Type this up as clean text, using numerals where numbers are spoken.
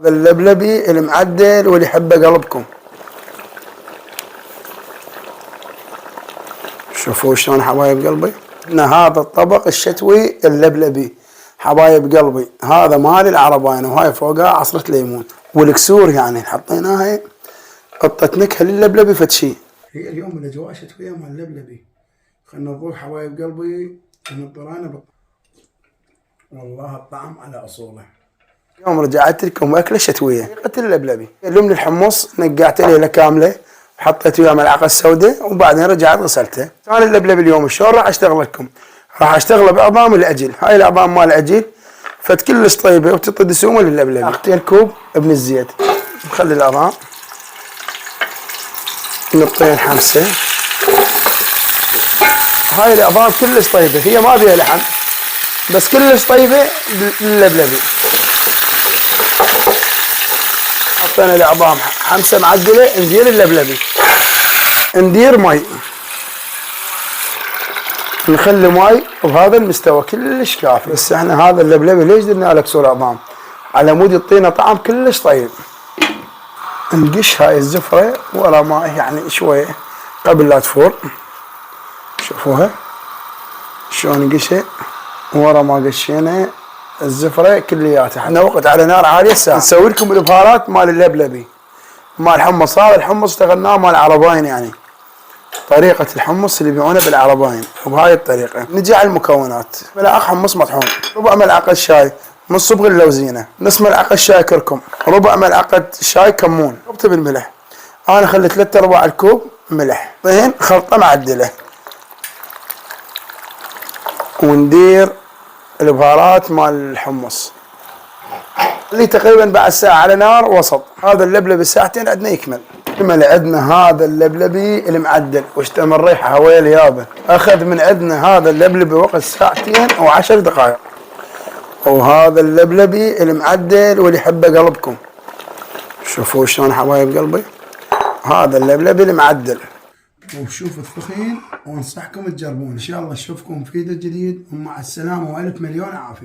اللبلبي المعدل واللي يحبه قلبكم. شوفوا شلون حبايب قلبي، هذا الطبق الشتوي اللبلبي حبايب قلبي، هذا مال العرباين وهاي فوقها عصرة ليمون والكسور، يعني حطيناها قطة نكهة للبلبي فتشي. هي اليوم الاجواء شتوية مال اللبلبي، خلنا نضوي حبايب قلبي ونطلعنا والله الطعم على اصوله. اليوم رجعت لكم اكله شتويه طريقه اللبلبي. اليوم الحمص نقعت ليله كامله وحطيت وياه ملعقه سوداء وبعدين رجعت غسلته. كان اللبلبي اليوم شلون راح اشتغل لكم؟ راح اشتغله بعظام العجل، هاي العظام مال العجل فت كلش طيبه وتعطي دسومه لللبلبي. اختي كوب ابن الزيت، نخلي العظام نبطين حمسه. هاي العظام كلش طيبه، هي ما بيها لحم بس كلش طيبه لللبلبي. حطينا العظام حمسه معدله، ندير اللبلبي، ندير مي، نخلي مي بهذا المستوى كلش كافي. بس احنا هذا اللبلبي ليش درنا له كسور عظام؟ على مود يعطينا طعم كلش طيب. نقش هاي الزفره ورا ما يعني شويه قبل لا تفور. شوفوها شلون نقشها ورا ما قشينا الزفره كلياتها. احنا وقت على نار عاليه ساعه نسوي لكم البهارات مال اللبلبي مال الحمص. هذا الحمص اشتغلناه مال العرباين، يعني طريقه الحمص اللي يبيعونه بالعرباين وبهاي الطريقه. نجي على المكونات: ملعقه حمص مطحون، ربع ملعقه شاي من صبغ اللوزينه، نص ملعقه شاي كركم، ربع ملعقه شاي كمون، ربطه بالملح. انا خليت 3/4 الكوب ملح. طين خلطه معدله وندير البهارات مال الحمص اللي تقريبا بعد ساعة على نار وسط. هذا اللبلبي ساعتين عندنا يكمل. عندنا هذا اللبلبي المعدل واشتم ريحه هوايه اليابه، اخذ من عندنا هذا اللبلبي وقت ساعتين او 10 دقائق. وهذا اللبلبي المعدل واللي يحبه قلبكم. شوفوا شلون حبايب قلبي، هذا اللبلبي المعدل. وشوف الثخين وانصحكم تجربون. ان شاء الله اشوفكم في فيديو جديد ومع السلامه والف مليون عافيه.